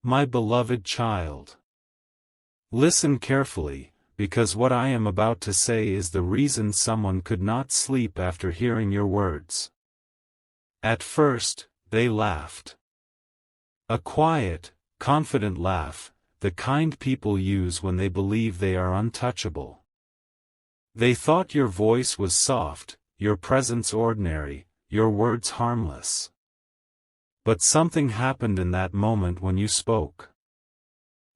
My beloved child. Listen carefully, because what I am about to say is the reason someone could not sleep after hearing your words. At first, they laughed. A quiet, confident laugh, the kind people use when they believe they are untouchable. They thought your voice was soft, your presence ordinary, your words harmless. But something happened in that moment when you spoke.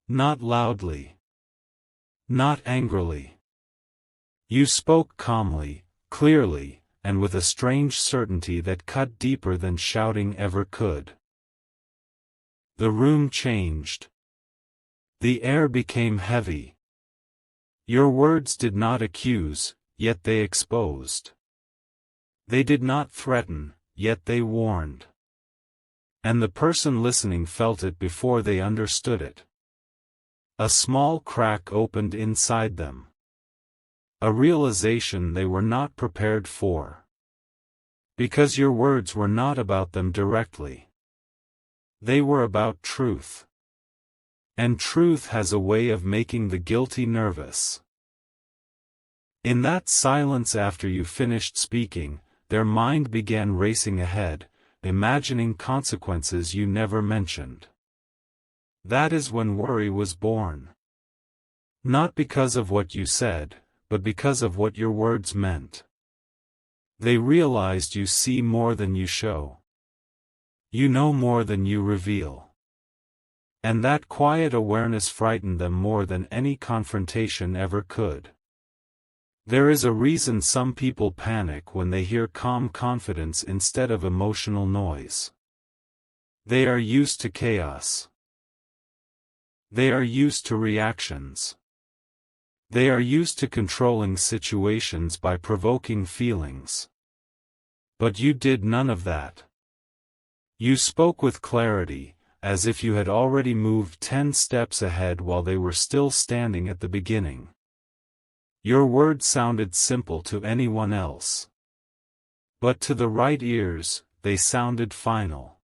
Not loudly. Not angrily. You spoke calmly, clearly, and with a strange certainty that cut deeper than shouting ever could. The room changed. The air became heavy. Your words did not accuse, yet they exposed. They did not threaten, yet they warned. And the person listening felt it before they understood it. A small crack opened inside them. A realization they were not prepared for. Because your words were not about them directly. They were about truth. And truth has a way of making the guilty nervous. In that silence after you finished speaking, their mind began racing ahead, imagining consequences you never mentioned. That is when worry was born. Not because of what you said, but because of what your words meant. They realized you see more than you show. You know more than you reveal. And that quiet awareness frightened them more than any confrontation ever could. There is a reason some people panic when they hear calm confidence instead of emotional noise. They are used to chaos. They are used to reactions. They are used to controlling situations by provoking feelings. But you did none of that. You spoke with clarity, as if you had already moved 10 steps ahead while they were still standing at the beginning. Your words sounded simple to anyone else. But to the right ears, they sounded final.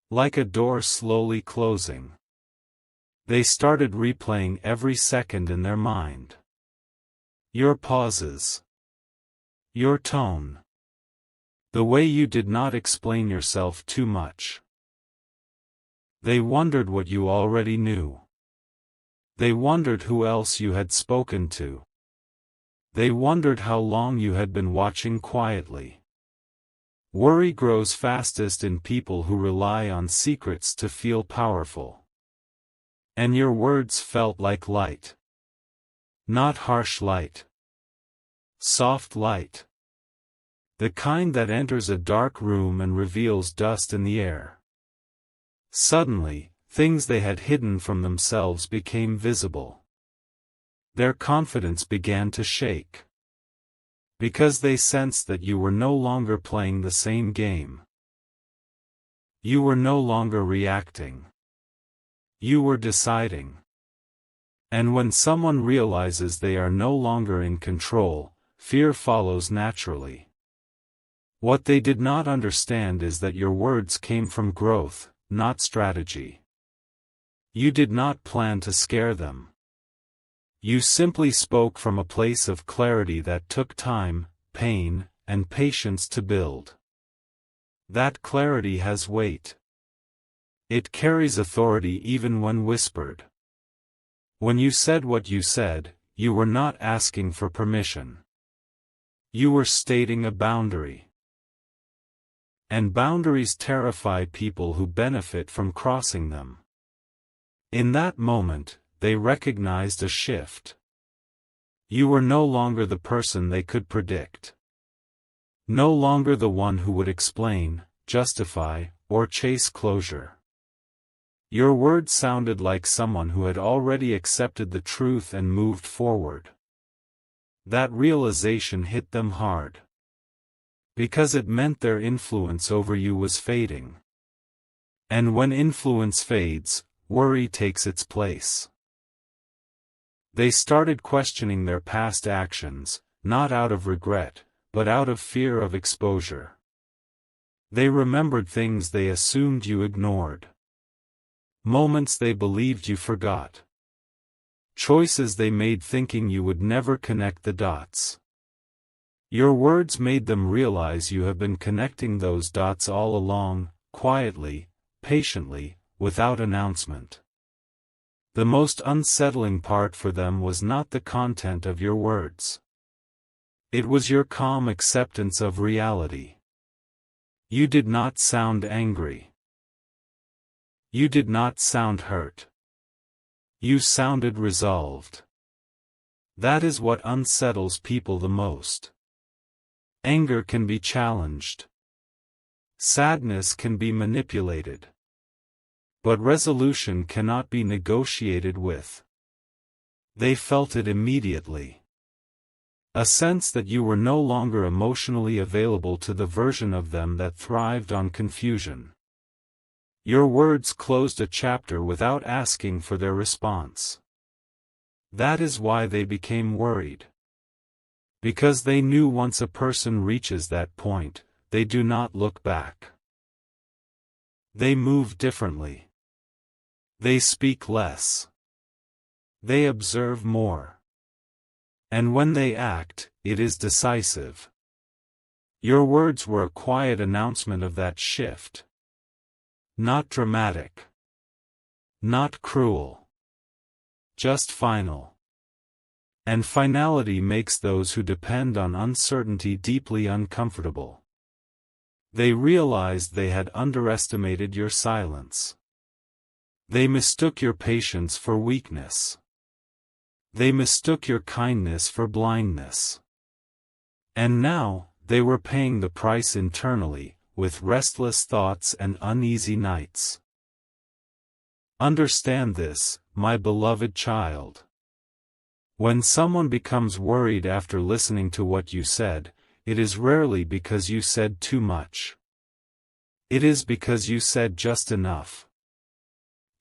Like a door slowly closing. They started replaying every second in their mind. Your pauses. Your tone. The way you did not explain yourself too much. They wondered what you already knew. They wondered who else you had spoken to. They wondered how long you had been watching quietly. Worry grows fastest in people who rely on secrets to feel powerful. And your words felt like light. Not harsh light. Soft light. The kind that enters a dark room and reveals dust in the air. Suddenly, things they had hidden from themselves became visible. Their confidence began to shake. Because they sensed that you were no longer playing the same game. You were no longer reacting. You were deciding. And when someone realizes they are no longer in control, fear follows naturally. What they did not understand is that your words came from growth, not strategy. You did not plan to scare them. You simply spoke from a place of clarity that took time, pain, and patience to build. That clarity has weight. It carries authority even when whispered. When you said what you said, you were not asking for permission. You were stating a boundary. And boundaries terrify people who benefit from crossing them. In that moment, they recognized a shift. You were no longer the person they could predict. No longer the one who would explain, justify, or chase closure. Your words sounded like someone who had already accepted the truth and moved forward. That realization hit them hard. Because it meant their influence over you was fading. And when influence fades, worry takes its place. They started questioning their past actions, not out of regret, but out of fear of exposure. They remembered things they assumed you ignored. moments they believed you forgot, choices they made thinking you would never connect the dots. Your words made them realize you have been connecting those dots all along, quietly, patiently, without announcement. The most unsettling part for them was not the content of your words. It was your calm acceptance of reality. You did not sound angry. You did not sound hurt. You sounded resolved. That is what unsettles people the most. Anger can be challenged. Sadness can be manipulated. But resolution cannot be negotiated with. They felt it immediately. A sense that you were no longer emotionally available to the version of them that thrived on confusion. Your words closed a chapter without asking for their response. That is why they became worried. Because they knew once a person reaches that point, they do not look back. They move differently. They speak less. They observe more. And when they act, it is decisive. Your words were a quiet announcement of that shift. Not dramatic. Not cruel. Just final. And finality makes those who depend on uncertainty deeply uncomfortable. They realized they had underestimated your silence. They mistook your patience for weakness. They mistook your kindness for blindness. And now, they were paying the price internally, with restless thoughts and uneasy nights. Understand this, my beloved child. When someone becomes worried after listening to what you said, it is rarely because you said too much. It is because you said just enough.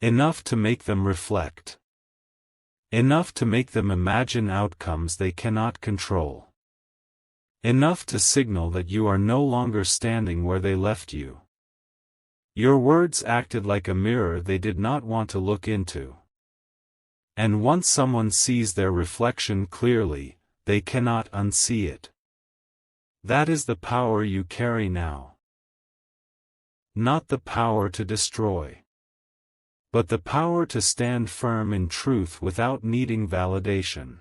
Enough to make them reflect. Enough to make them imagine outcomes they cannot control. Enough to signal that you are no longer standing where they left you. Your words acted like a mirror they did not want to look into. And once someone sees their reflection clearly, they cannot unsee it. That is the power you carry now. Not the power to destroy, but the power to stand firm in truth without needing validation.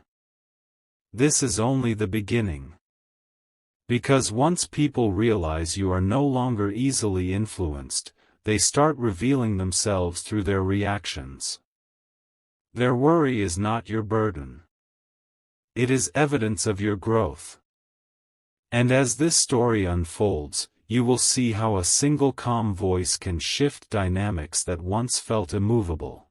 This is only the beginning. Because once people realize you are no longer easily influenced, they start revealing themselves through their reactions. Their worry is not your burden. It is evidence of your growth. And as this story unfolds, you will see how a single calm voice can shift dynamics that once felt immovable.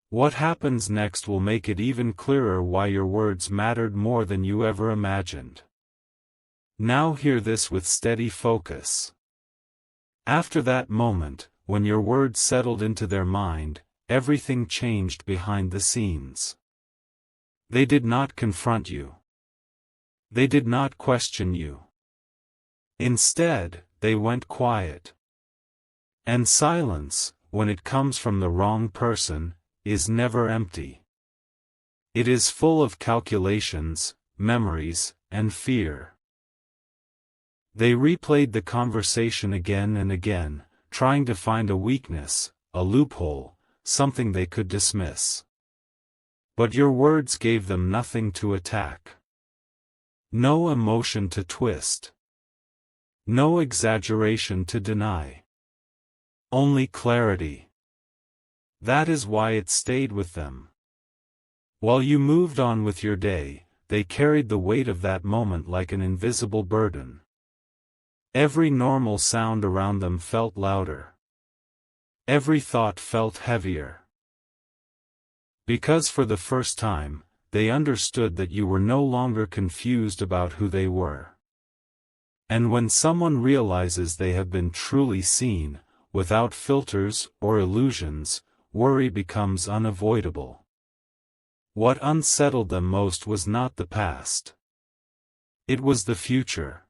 What happens next will make it even clearer why your words mattered more than you ever imagined. Now hear this with steady focus. After that moment, when your words settled into their mind, everything changed behind the scenes. They did not confront you. They did not question you. Instead, they went quiet. And silence, when it comes from the wrong person, is never empty. It is full of calculations, memories, and fear. They replayed the conversation again and again, trying to find a weakness, a loophole, something they could dismiss. But your words gave them nothing to attack. No emotion to twist. No exaggeration to deny. Only clarity. That is why it stayed with them. While you moved on with your day, they carried the weight of that moment like an invisible burden. Every normal sound around them felt louder. Every thought felt heavier. Because for the first time, they understood that you were no longer confused about who they were. And when someone realizes they have been truly seen, without filters or illusions, worry becomes unavoidable. What unsettled them most was not the past. It was the future.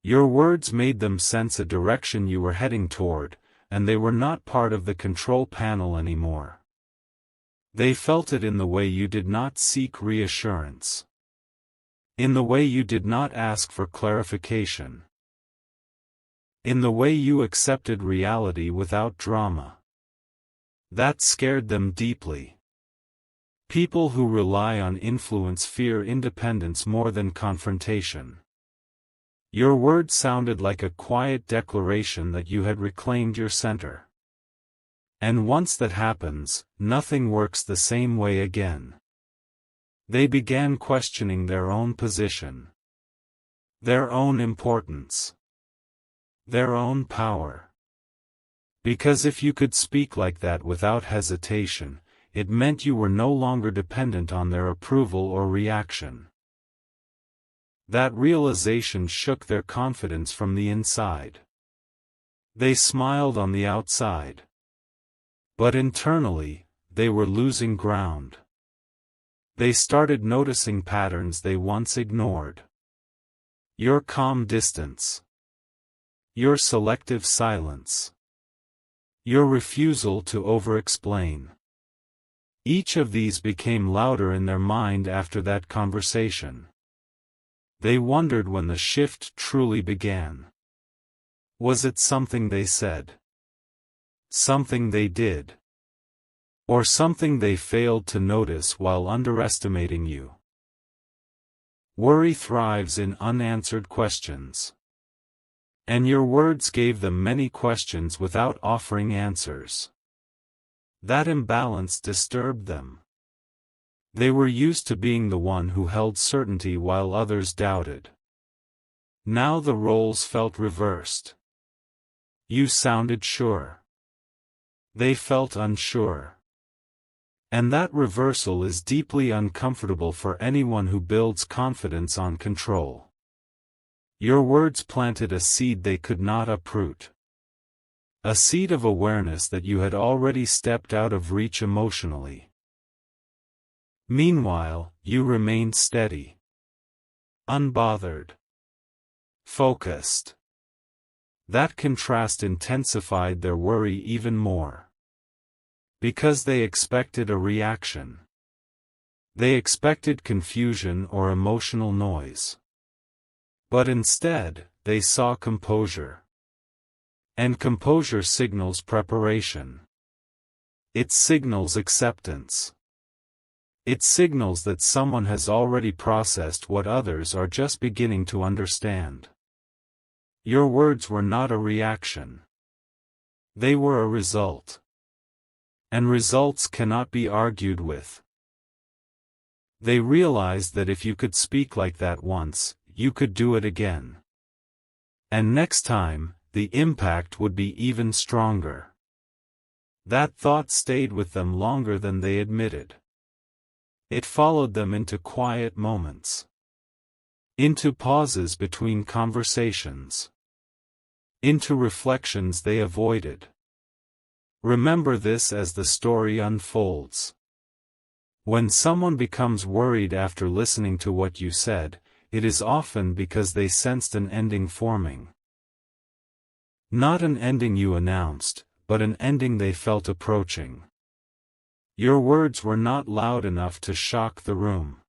Your words made them sense a direction you were heading toward, and they were not part of the control panel anymore. They felt it in the way you did not seek reassurance. In the way you did not ask for clarification. In the way you accepted reality without drama. That scared them deeply. People who rely on influence fear independence more than confrontation. Your words sounded like a quiet declaration that you had reclaimed your center. And once that happens, nothing works the same way again. They began questioning their own position. Their own importance. Their own power. Because if you could speak like that without hesitation, it meant you were no longer dependent on their approval or reaction. That realization shook their confidence from the inside. They smiled on the outside. But internally, they were losing ground. They started noticing patterns they once ignored. Your calm distance. Your selective silence. Your refusal to over-explain. Each of these became louder in their mind after that conversation. They wondered when the shift truly began. Was it something they said? Something they did? Or something they failed to notice while underestimating you? Worry thrives in unanswered questions. And your words gave them many questions without offering answers. That imbalance disturbed them. They were used to being the one who held certainty while others doubted. Now the roles felt reversed. You sounded sure. They felt unsure. And that reversal is deeply uncomfortable for anyone who builds confidence on control. Your words planted a seed they could not uproot. A seed of awareness that you had already stepped out of reach emotionally. Meanwhile, you remained steady. Unbothered. Focused. That contrast intensified their worry even more. Because they expected a reaction. They expected confusion or emotional noise. But instead, they saw composure. And composure signals preparation. It signals acceptance. It signals that someone has already processed what others are just beginning to understand. Your words were not a reaction. They were a result. And results cannot be argued with. They realized that if you could speak like that once, you could do it again. And next time, the impact would be even stronger. That thought stayed with them longer than they admitted. It followed them into quiet moments. Into pauses between conversations. Into reflections they avoided. Remember this as the story unfolds. When someone becomes worried after listening to what you said, it is often because they sensed an ending forming. Not an ending you announced, but an ending they felt approaching. Your words were not loud enough to shock the room.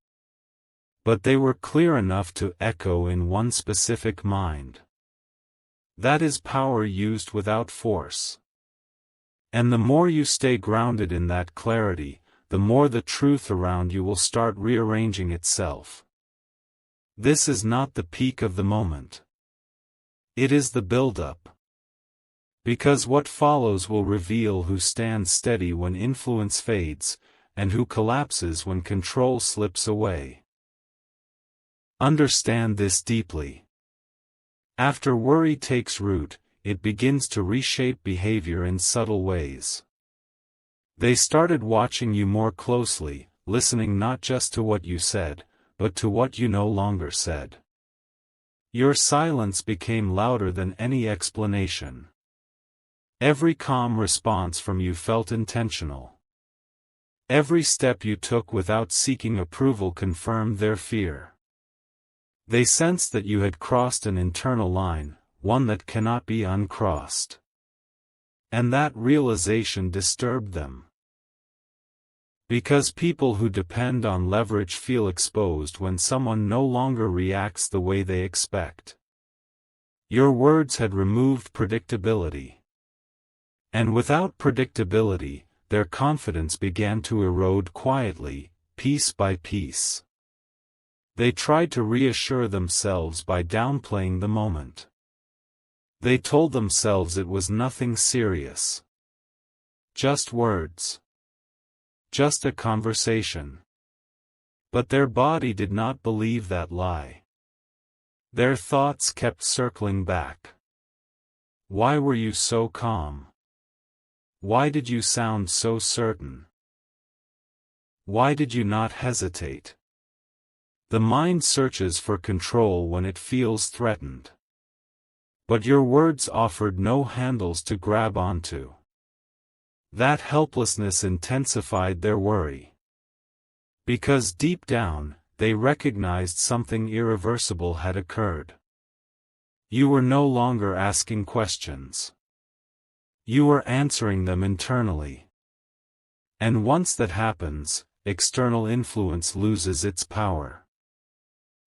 But they were clear enough to echo in one specific mind. That is power used without force. And the more you stay grounded in that clarity, the more the truth around you will start rearranging itself. This is not the peak of the moment. It is the build-up. Because what follows will reveal who stands steady when influence fades, and who collapses when control slips away. Understand this deeply. After worry takes root, it begins to reshape behavior in subtle ways. They started watching you more closely, listening not just to what you said, but to what you no longer said. Your silence became louder than any explanation. Every calm response from you felt intentional. Every step you took without seeking approval confirmed their fear. They sensed that you had crossed an internal line, one that cannot be uncrossed. And that realization disturbed them. Because people who depend on leverage feel exposed when someone no longer reacts the way they expect. Your words had removed predictability. And without predictability, their confidence began to erode quietly, piece by piece. They tried to reassure themselves by downplaying the moment. They told themselves it was nothing serious. Just words. Just a conversation. But their body did not believe that lie. Their thoughts kept circling back. Why were you so calm? Why did you sound so certain? Why did you not hesitate? The mind searches for control when it feels threatened. But your words offered no handles to grab onto. That helplessness intensified their worry. Because deep down, they recognized something irreversible had occurred. You were no longer asking questions. You were answering them internally. And once that happens, external influence loses its power.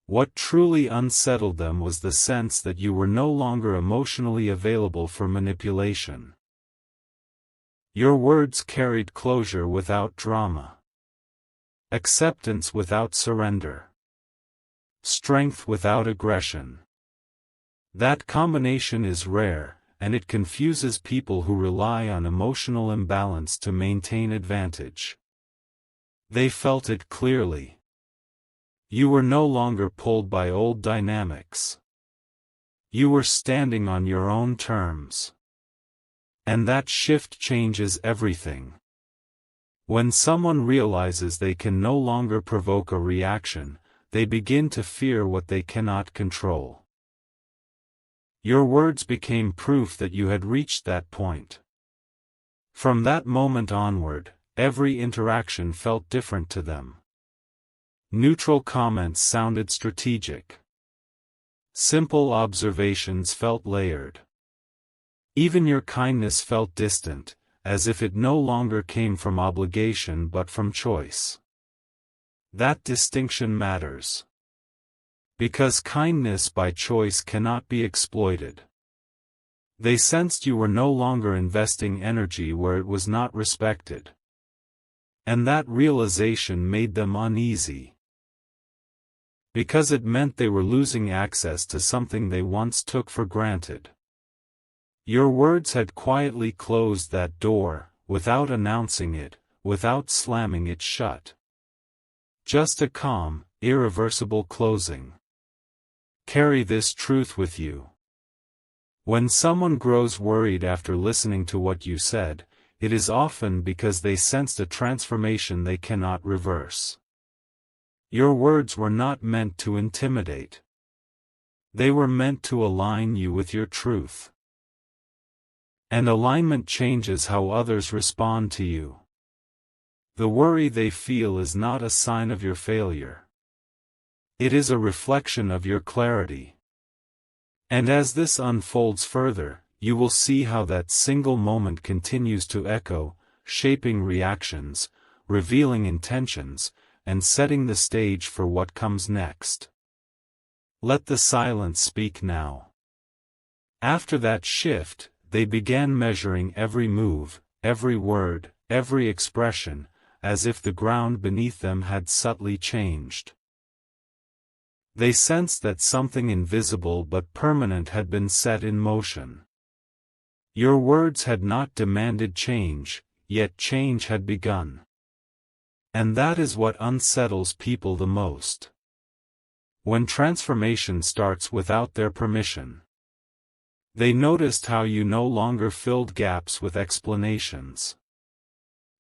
What truly unsettled them was the sense that you were no longer emotionally available for manipulation. Your words carried closure without drama. Acceptance without surrender. Strength without aggression. That combination is rare, and it confuses people who rely on emotional imbalance to maintain advantage. They felt it clearly. You were no longer pulled by old dynamics. You were standing on your own terms. And that shift changes everything. When someone realizes they can no longer provoke a reaction, they begin to fear what they cannot control. Your words became proof that you had reached that point. From that moment onward, every interaction felt different to them. Neutral comments sounded strategic. Simple observations felt layered. Even your kindness felt distant, as if it no longer came from obligation but from choice. That distinction matters. Because kindness by choice cannot be exploited. They sensed you were no longer investing energy where it was not respected. And that realization made them uneasy. Because it meant they were losing access to something they once took for granted. Your words had quietly closed that door, without announcing it, without slamming it shut. Just a calm, irreversible closing. Carry this truth with you. When someone grows worried after listening to what you said, it is often because they sensed a transformation they cannot reverse. Your words were not meant to intimidate. They were meant to align you with your truth. And alignment changes how others respond to you. The worry they feel is not a sign of your failure. It is a reflection of your clarity. And as this unfolds further, you will see how that single moment continues to echo, shaping reactions, revealing intentions, and setting the stage for what comes next. Let the silence speak now. After that shift, they began measuring every move, every word, every expression, as if the ground beneath them had subtly changed. They sensed that something invisible but permanent had been set in motion. Your words had not demanded change, yet change had begun. And that is what unsettles people the most. When transformation starts without their permission. They noticed how you no longer filled gaps with explanations.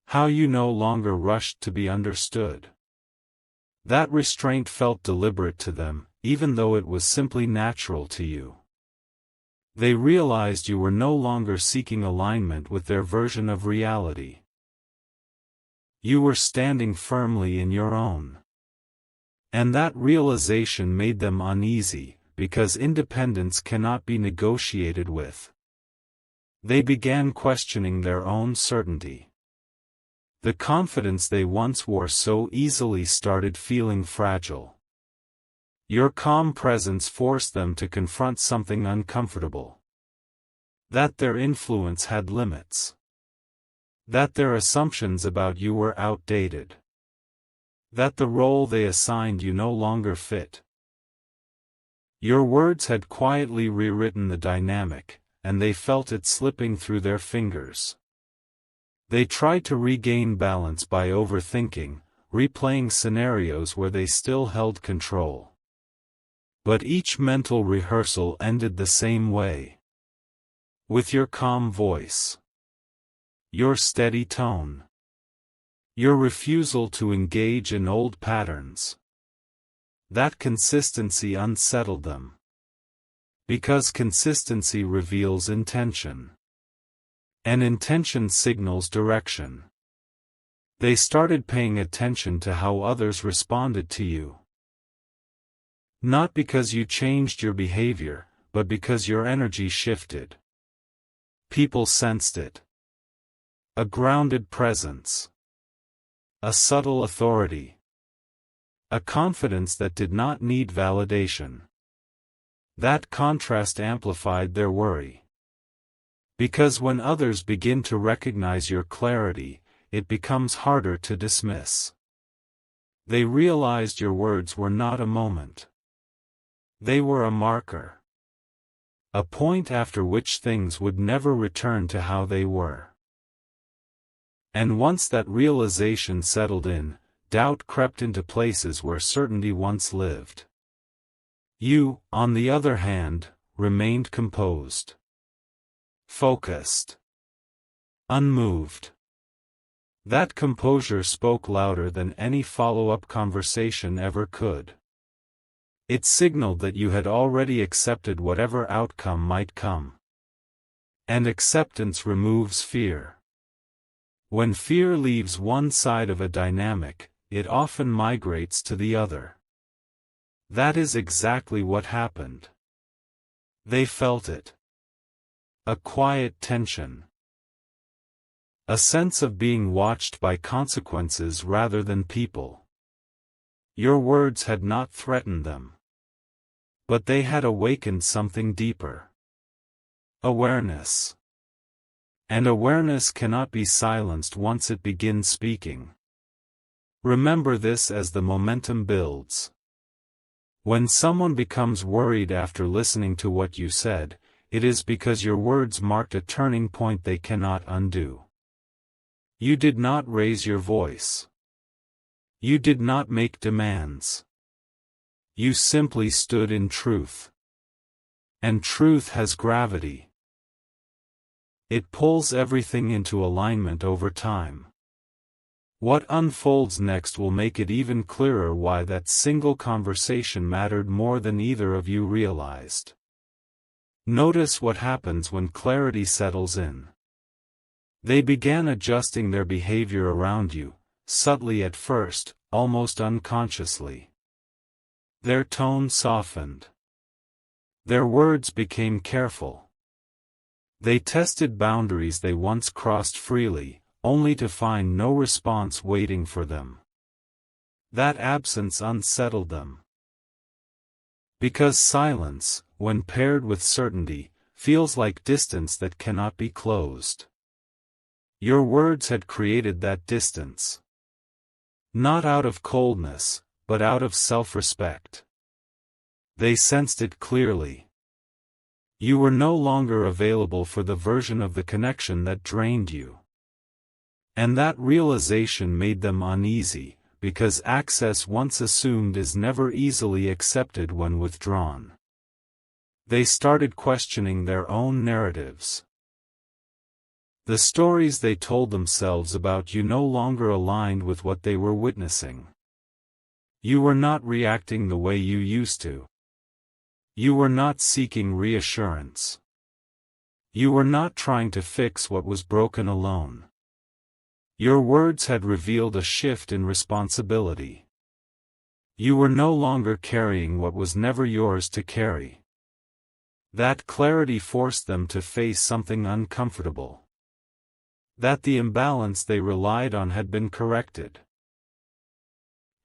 How you no longer rushed to be understood. That restraint felt deliberate to them, even though it was simply natural to you. They realized you were no longer seeking alignment with their version of reality. You were standing firmly in your own. And that realization made them uneasy, because independence cannot be negotiated with. They began questioning their own certainty. The confidence they once wore so easily started feeling fragile. Your calm presence forced them to confront something uncomfortable. That their influence had limits. That their assumptions about you were outdated. That the role they assigned you no longer fit. Your words had quietly rewritten the dynamic, and they felt it slipping through their fingers. They tried to regain balance by overthinking, replaying scenarios where they still held control. But each mental rehearsal ended the same way. With your calm voice. Your steady tone. Your refusal to engage in old patterns. That consistency unsettled them. Because consistency reveals intention. And intention signals direction. They started paying attention to how others responded to you. Not because you changed your behavior, but because your energy shifted. People sensed it. A grounded presence. A subtle authority. A confidence that did not need validation. That contrast amplified their worry. Because when others begin to recognize your clarity, it becomes harder to dismiss. They realized your words were not a moment. They were a marker. A point after which things would never return to how they were. And once that realization settled in, doubt crept into places where certainty once lived. You, on the other hand, remained composed. Focused. Unmoved. That composure spoke louder than any follow-up conversation ever could. It signaled that you had already accepted whatever outcome might come. And acceptance removes fear. When fear leaves one side of a dynamic, it often migrates to the other. That is exactly what happened. They felt it. A quiet tension. A sense of being watched by consequences rather than people. Your words had not threatened them. But they had awakened something deeper. Awareness. And awareness cannot be silenced once it begins speaking. Remember this as the momentum builds. When someone becomes worried after listening to what you said, it is because your words marked a turning point they cannot undo. You did not raise your voice. You did not make demands. You simply stood in truth. And truth has gravity. It pulls everything into alignment over time. What unfolds next will make it even clearer why that single conversation mattered more than either of you realized. Notice what happens when clarity settles in. They began adjusting their behavior around you, subtly at first, almost unconsciously. Their tone softened. Their words became careful. They tested boundaries they once crossed freely, only to find no response waiting for them. That absence unsettled them. Because silence, when paired with certainty, feels like distance that cannot be closed. Your words had created that distance. Not out of coldness, but out of self-respect. They sensed it clearly. You were no longer available for the version of the connection that drained you. And that realization made them uneasy, because access once assumed is never easily accepted when withdrawn. They started questioning their own narratives. The stories they told themselves about you no longer aligned with what they were witnessing. You were not reacting the way you used to. You were not seeking reassurance. You were not trying to fix what was broken alone. Your words had revealed a shift in responsibility. You were no longer carrying what was never yours to carry. That clarity forced them to face something uncomfortable. That the imbalance they relied on had been corrected.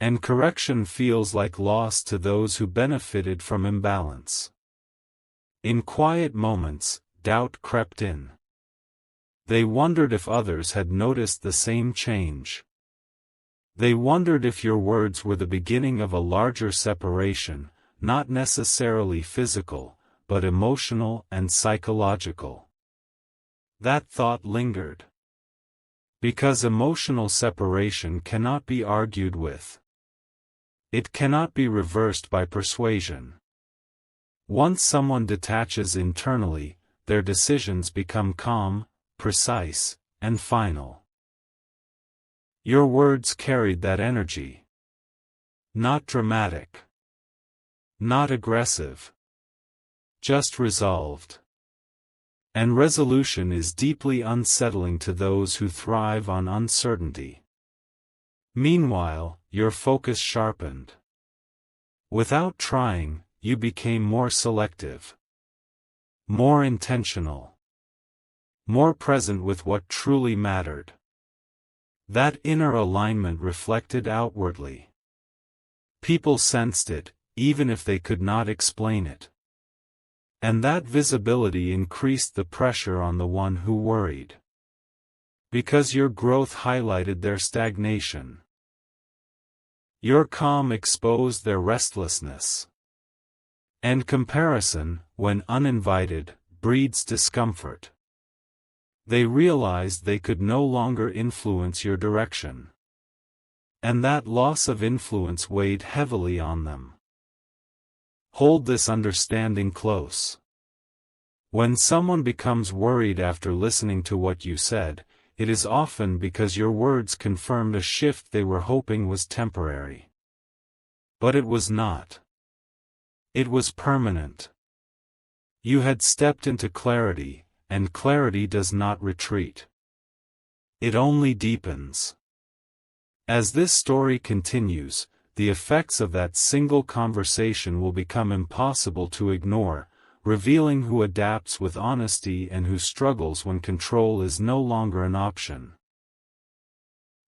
And correction feels like loss to those who benefited from imbalance. In quiet moments, doubt crept in. They wondered if others had noticed the same change. They wondered if your words were the beginning of a larger separation, not necessarily physical, but emotional and psychological. That thought lingered. Because emotional separation cannot be argued with. It cannot be reversed by persuasion. Once someone detaches internally, their decisions become calm, precise, and final. Your words carried that energy. Not dramatic. Not aggressive. Just resolved. And resolution is deeply unsettling to those who thrive on uncertainty. Meanwhile, your focus sharpened. Without trying, you became more selective. More intentional. More present with what truly mattered. That inner alignment reflected outwardly. People sensed it, even if they could not explain it. And that visibility increased the pressure on the one who worried. Because your growth highlighted their stagnation. Your calm exposed their restlessness. And comparison, when uninvited, breeds discomfort. They realized they could no longer influence your direction. And that loss of influence weighed heavily on them. Hold this understanding close. When someone becomes worried after listening to what you said, it is often because your words confirmed a shift they were hoping was temporary. But it was not. It was permanent. You had stepped into clarity, and clarity does not retreat. It only deepens. As this story continues, the effects of that single conversation will become impossible to ignore, revealing who adapts with honesty and who struggles when control is no longer an option.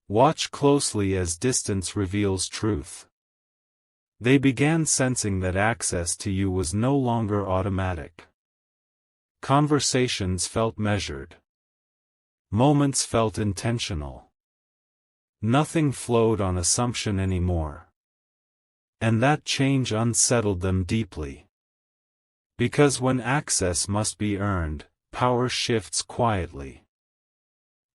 Watch closely as distance reveals truth. They began sensing that access to you was no longer automatic. Conversations felt measured. Moments felt intentional. Nothing flowed on assumption anymore. And that change unsettled them deeply. Because when access must be earned, power shifts quietly.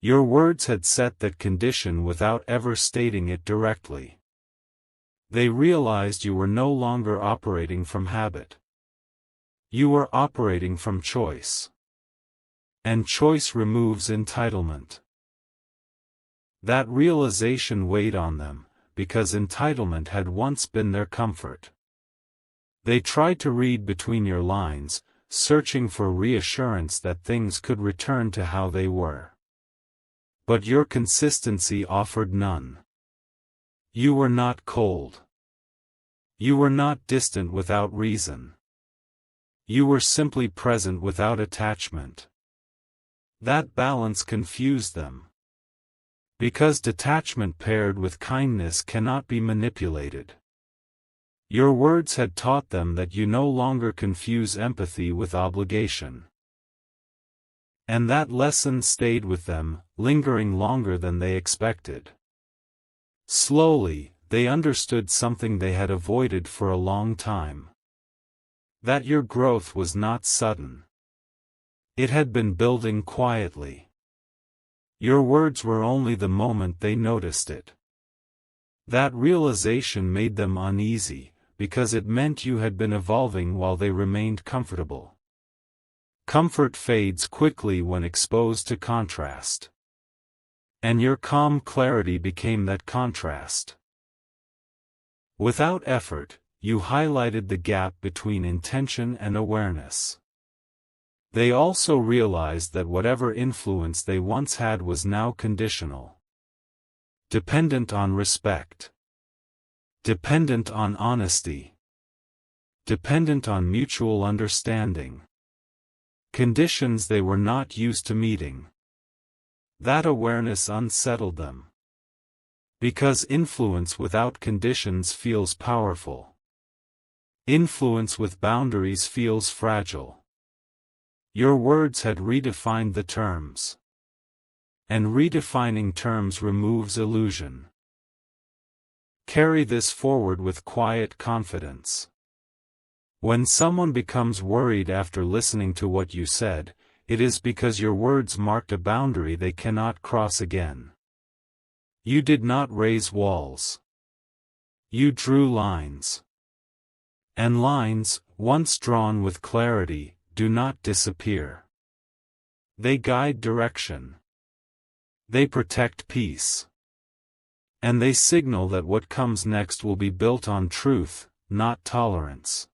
Your words had set that condition without ever stating it directly. They realized you were no longer operating from habit. You were operating from choice. And choice removes entitlement. That realization weighed on them, because entitlement had once been their comfort. They tried to read between your lines, searching for reassurance that things could return to how they were. But your consistency offered none. You were not cold. You were not distant without reason. You were simply present without attachment. That balance confused them. Because detachment paired with kindness cannot be manipulated. Your words had taught them that you no longer confuse empathy with obligation. And that lesson stayed with them, lingering longer than they expected. Slowly, they understood something they had avoided for a long time. That your growth was not sudden. It had been building quietly. Your words were only the moment they noticed it. That realization made them uneasy, because it meant you had been evolving while they remained comfortable. Comfort fades quickly when exposed to contrast. And your calm clarity became that contrast. Without effort, you highlighted the gap between intention and awareness. They also realized that whatever influence they once had was now conditional. Dependent on respect. Dependent on honesty. Dependent on mutual understanding. conditions they were not used to meeting. That awareness unsettled them. Because influence without conditions feels powerful. Influence with boundaries feels fragile. Your words had redefined the terms. And redefining terms removes illusion. Carry this forward with quiet confidence. When someone becomes worried after listening to what you said, it is because your words marked a boundary they cannot cross again. You did not raise walls. You drew lines. And lines, once drawn with clarity, do not disappear. They guide direction. They protect peace. And they signal that what comes next will be built on truth, not tolerance.